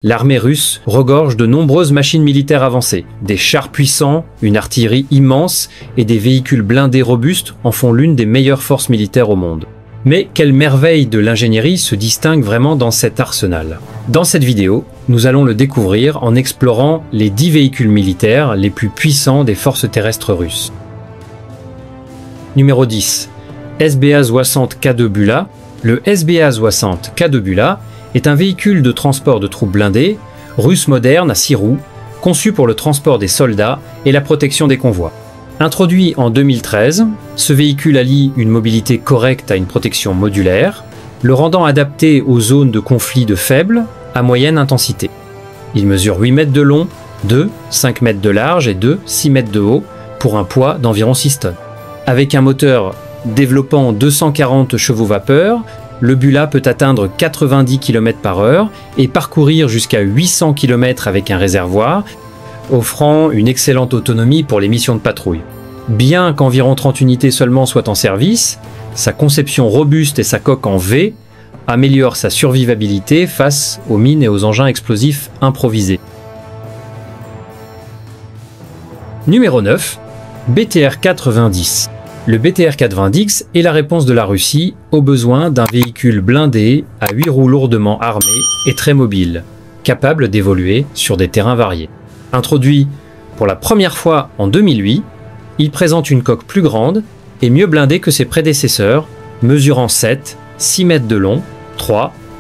L'armée russe regorge de nombreuses machines militaires avancées. Des chars puissants, une artillerie immense et des véhicules blindés robustes en font l'une des meilleures forces militaires au monde. Mais quelle merveille de l'ingénierie se distingue vraiment dans cet arsenal? Dans cette vidéo, nous allons le découvrir en explorant les 10 véhicules militaires les plus puissants des forces terrestres russes. Numéro 10. SBA-60 K2 Bula. Le SBA-60 K2 Bula est un véhicule de transport de troupes blindées, russe moderne à 6 roues, conçu pour le transport des soldats et la protection des convois. Introduit en 2013, ce véhicule allie une mobilité correcte à une protection modulaire, le rendant adapté aux zones de conflit de faible à moyenne intensité. Il mesure 8 mètres de long, 5 mètres de large et 6 mètres de haut pour un poids d'environ 6 tonnes. Avec un moteur développant 240 chevaux vapeur, le Bula peut atteindre 90 km/h et parcourir jusqu'à 800 km avec un réservoir, offrant une excellente autonomie pour les missions de patrouille. Bien qu'environ 30 unités seulement soient en service, sa conception robuste et sa coque en V améliorent sa survivabilité face aux mines et aux engins explosifs improvisés. Numéro 9. BTR 90. Le BTR 90 est la réponse de la Russie aux besoins d'un véhicule blindé à 8 roues lourdement armé et très mobile, capable d'évoluer sur des terrains variés. Introduit pour la première fois en 2008, il présente une coque plus grande et mieux blindée que ses prédécesseurs, mesurant 6 mètres de long,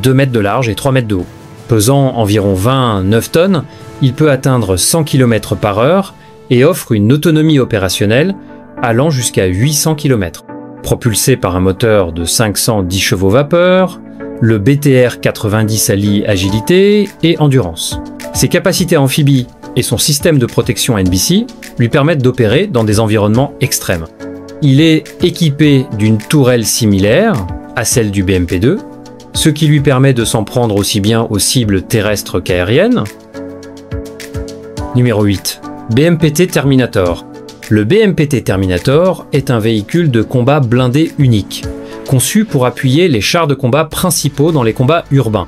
2 mètres de large et 3 mètres de haut. Pesant environ 29 tonnes, il peut atteindre 100 km/h et offre une autonomie opérationnelle allant jusqu'à 800 km. Propulsé par un moteur de 510 chevaux vapeur, le BTR 90 allie agilité et endurance. Ses capacités amphibies et son système de protection NBC lui permettent d'opérer dans des environnements extrêmes. Il est équipé d'une tourelle similaire à celle du BMP-2, ce qui lui permet de s'en prendre aussi bien aux cibles terrestres qu'aériennes. Numéro 8. BMPT Terminator. Le BMPT Terminator est un véhicule de combat blindé unique, conçu pour appuyer les chars de combat principaux dans les combats urbains.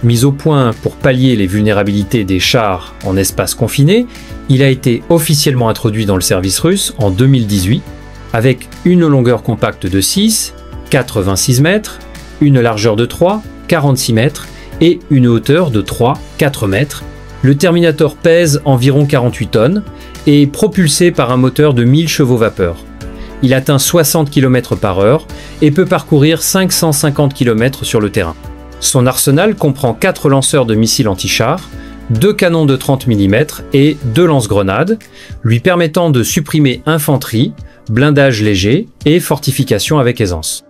Mis au point pour pallier les vulnérabilités des chars en espace confiné, il a été officiellement introduit dans le service russe en 2018, avec une longueur compacte de 86 mètres, une largeur de 46 mètres et une hauteur de 4 mètres. Le Terminator pèse environ 48 tonnes et est propulsé par un moteur de 1000 chevaux vapeur. Il atteint 60 km/h et peut parcourir 550 km sur le terrain. Son arsenal comprend 4 lanceurs de missiles anti-chars, 2 canons de 30 mm et 2 lance-grenades, lui permettant de supprimer infanterie, blindage léger et fortification avec aisance.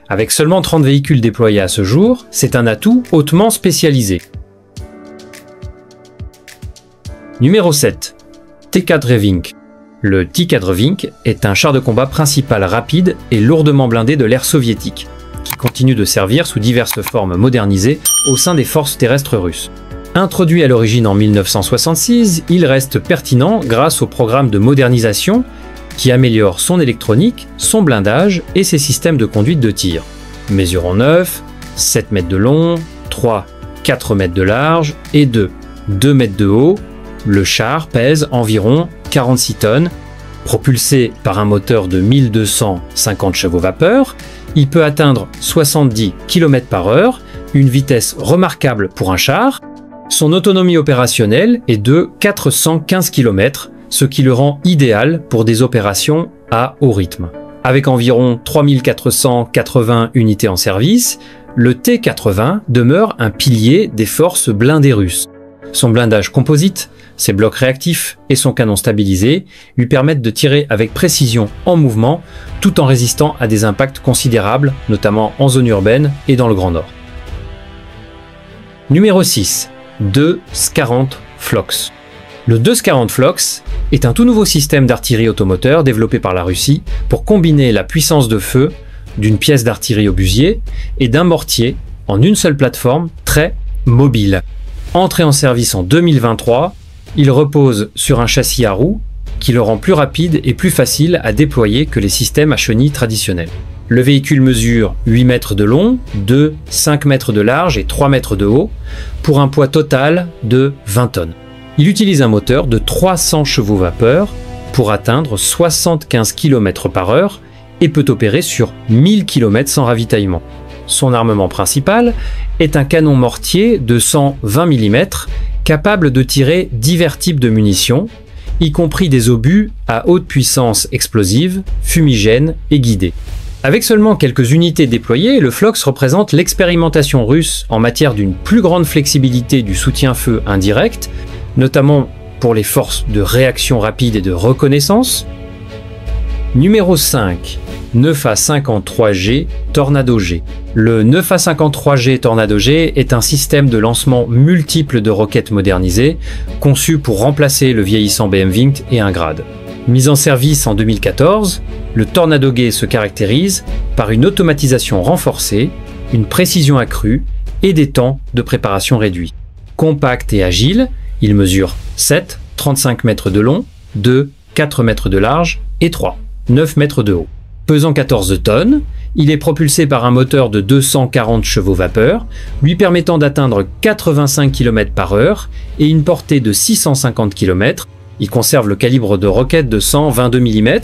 Avec seulement 30 véhicules déployés à ce jour, c'est un atout hautement spécialisé. Numéro 7. T-4 Le T-4 est un char de combat principal rapide et lourdement blindé de l'ère soviétique, qui continue de servir sous diverses formes modernisées au sein des forces terrestres russes. Introduit à l'origine en 1966, il reste pertinent grâce au programme de modernisation qui améliore son électronique, son blindage et ses systèmes de conduite de tir. Mesurant 7 mètres de long, 4 mètres de large et 2 mètres de haut, le char pèse environ 46 tonnes. Propulsé par un moteur de 1250 chevaux vapeur, il peut atteindre 70 km/h, une vitesse remarquable pour un char. Son autonomie opérationnelle est de 415 km, ce qui le rend idéal pour des opérations à haut rythme. Avec environ 3480 unités en service, le T-80 demeure un pilier des forces blindées russes. Son blindage composite, ses blocs réactifs et son canon stabilisé lui permettent de tirer avec précision en mouvement tout en résistant à des impacts considérables, notamment en zone urbaine et dans le Grand Nord. Numéro 6. 2S40 Flox. Le 2S40 Flox est un tout nouveau système d'artillerie automoteur développé par la Russie pour combiner la puissance de feu d'une pièce d'artillerie obusier et d'un mortier en une seule plateforme très mobile. Entré en service en 2023, il repose sur un châssis à roues qui le rend plus rapide et plus facile à déployer que les systèmes à chenilles traditionnels. Le véhicule mesure 8 mètres de long, 2, 5 mètres de large et 3 mètres de haut, pour un poids total de 20 tonnes. Il utilise un moteur de 300 chevaux vapeur pour atteindre 75 km/h et peut opérer sur 1000 km sans ravitaillement. Son armement principal est un canon mortier de 120 mm capable de tirer divers types de munitions, y compris des obus à haute puissance explosive, fumigène et guidée. Avec seulement quelques unités déployées, le Phlox représente l'expérimentation russe en matière d'une plus grande flexibilité du soutien-feu indirect, notamment pour les forces de réaction rapide et de reconnaissance. Numéro 5. 9A53G Tornado G. Le 9A53G Tornado G est un système de lancement multiple de roquettes modernisées, conçu pour remplacer le vieillissant BM-20 et un Grad. Mis en service en 2014, le Tornado G se caractérise par une automatisation renforcée, une précision accrue et des temps de préparation réduits. Compact et agile, il mesure 7, 35 mètres de long, 2, 4 mètres de large et 3, 9 mètres de haut. Pesant 14 tonnes, il est propulsé par un moteur de 240 chevaux vapeur, lui permettant d'atteindre 85 km/h et une portée de 650 km. Il conserve le calibre de roquette de 122 mm,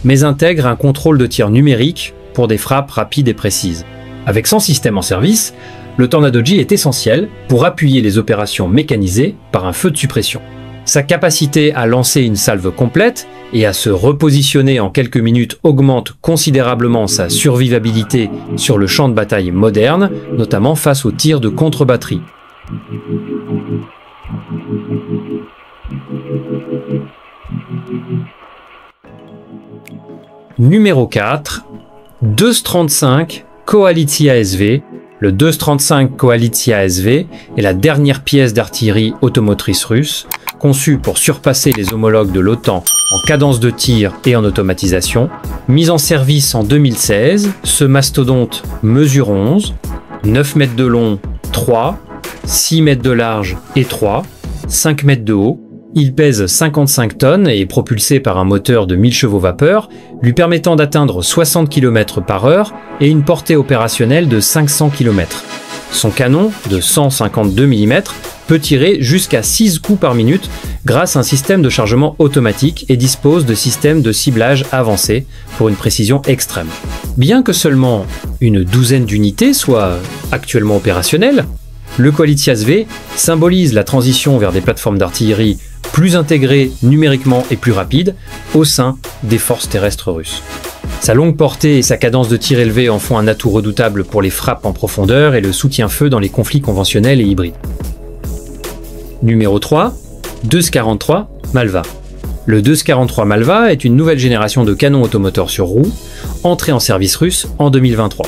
mais intègre un contrôle de tir numérique pour des frappes rapides et précises. Avec son système en service, le Tornado G est essentiel pour appuyer les opérations mécanisées par un feu de suppression. Sa capacité à lancer une salve complète et à se repositionner en quelques minutes augmente considérablement sa survivabilité sur le champ de bataille moderne, notamment face aux tirs de contre-batterie. Numéro 4. 235 Koalitia SV. Le 235 Koalitia SV est la dernière pièce d'artillerie automotrice russe, conçue pour surpasser les homologues de l'OTAN en cadence de tir et en automatisation. Mise en service en 2016, ce mastodonte mesure 11, 9 mètres de long 3, 6 mètres de large et 3, 5 mètres de haut. Il pèse 55 tonnes et est propulsé par un moteur de 1000 chevaux vapeur, lui permettant d'atteindre 60 km/h et une portée opérationnelle de 500 km. Son canon, de 152 mm, peut tirer jusqu'à 6 coups par minute grâce à un système de chargement automatique et dispose de systèmes de ciblage avancés pour une précision extrême. Bien que seulement une douzaine d'unités soient actuellement opérationnelles, le Koalitia SV symbolise la transition vers des plateformes d'artillerie plus intégrées numériquement et plus rapides au sein des forces terrestres russes. Sa longue portée et sa cadence de tir élevée en font un atout redoutable pour les frappes en profondeur et le soutien-feu dans les conflits conventionnels et hybrides. Numéro 3. 243 Malva. Le 243 Malva est une nouvelle génération de canons automoteurs sur roues, entré en service russe en 2023.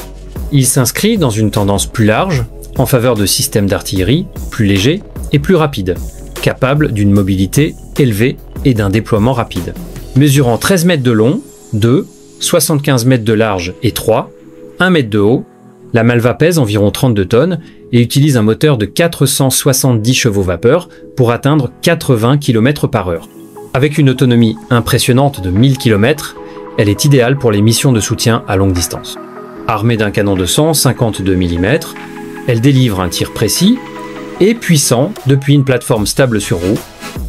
Il s'inscrit dans une tendance plus large, en faveur de systèmes d'artillerie plus légers et plus rapides, capables d'une mobilité élevée et d'un déploiement rapide. Mesurant 13 mètres de long, 2, 75 mètres de large et 3, 1 mètre de haut, la Malva pèse environ 32 tonnes et utilise un moteur de 470 chevaux vapeur pour atteindre 80 km/h. Avec une autonomie impressionnante de 1000 km, elle est idéale pour les missions de soutien à longue distance. Armée d'un canon de 152 mm, elle délivre un tir précis et puissant depuis une plateforme stable sur roue,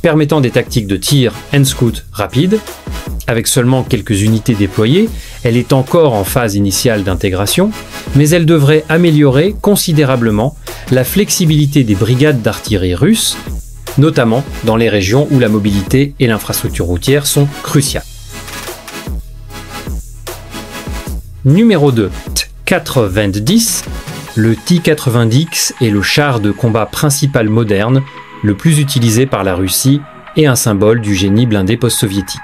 permettant des tactiques de tir and scout rapide. Avec seulement quelques unités déployées, elle est encore en phase initiale d'intégration, mais elle devrait améliorer considérablement la flexibilité des brigades d'artillerie russes, notamment dans les régions où la mobilité et l'infrastructure routière sont cruciales. Numéro 2. T-90. Le T-90 est le char de combat principal moderne, le plus utilisé par la Russie et un symbole du génie blindé post-soviétique.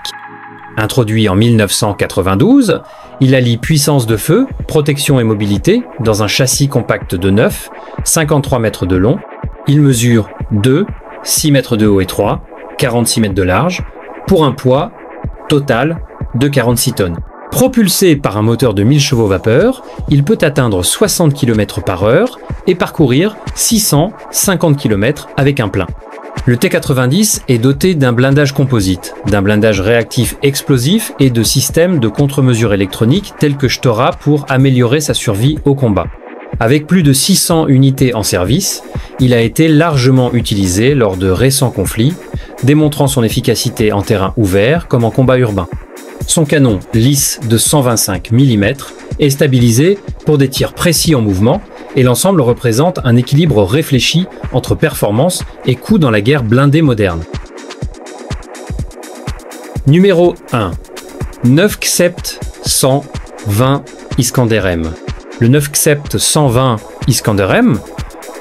Introduit en 1992, il allie puissance de feu, protection et mobilité dans un châssis compact de 9, 53 mètres de long. Il mesure 2, 6 mètres de haut et 3, 46 mètres de large, pour un poids total de 46 tonnes. Propulsé par un moteur de 1000 chevaux vapeur, il peut atteindre 60 km/h et parcourir 650 km avec un plein. Le T-90 est doté d'un blindage composite, d'un blindage réactif explosif et de systèmes de contre-mesure électronique tels que Shtora pour améliorer sa survie au combat. Avec plus de 600 unités en service, il a été largement utilisé lors de récents conflits, démontrant son efficacité en terrain ouvert comme en combat urbain. Son canon lisse de 125 mm est stabilisé pour des tirs précis en mouvement et l'ensemble représente un équilibre réfléchi entre performance et coût dans la guerre blindée moderne. Numéro 1. 9 Xept 120 Iskander-M. Le 9 Xept 120 Iskander-M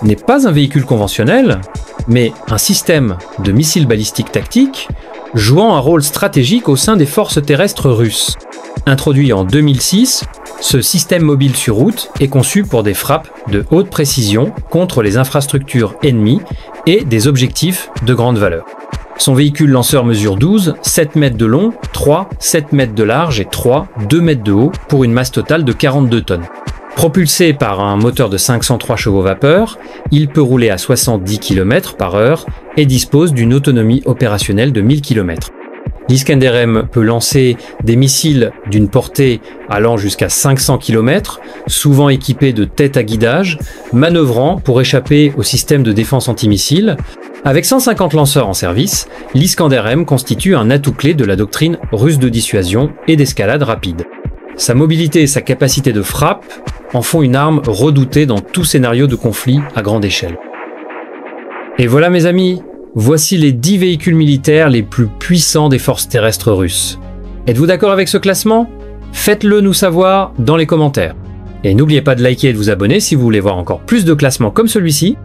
n'est pas un véhicule conventionnel, mais un système de missiles balistiques tactiques jouant un rôle stratégique au sein des forces terrestres russes. Introduit en 2006, ce système mobile sur route est conçu pour des frappes de haute précision contre les infrastructures ennemies et des objectifs de grande valeur. Son véhicule lanceur mesure 12, 7 mètres de long, 3, 7 mètres de large et 3, 2 mètres de haut pour une masse totale de 42 tonnes. Propulsé par un moteur de 503 chevaux vapeur, il peut rouler à 70 km/h et dispose d'une autonomie opérationnelle de 1000 km. L'Iskander-M peut lancer des missiles d'une portée allant jusqu'à 500 km, souvent équipés de têtes à guidage, manœuvrant pour échapper au système de défense antimissile. Avec 150 lanceurs en service, l'Iskander-M constitue un atout clé de la doctrine russe de dissuasion et d'escalade rapide. Sa mobilité et sa capacité de frappe en font une arme redoutée dans tout scénario de conflit à grande échelle. Et voilà mes amis, voici les 10 véhicules militaires les plus puissants des forces terrestres russes. Êtes-vous d'accord avec ce classement? Faites-le nous savoir dans les commentaires. Et n'oubliez pas de liker et de vous abonner si vous voulez voir encore plus de classements comme celui-ci.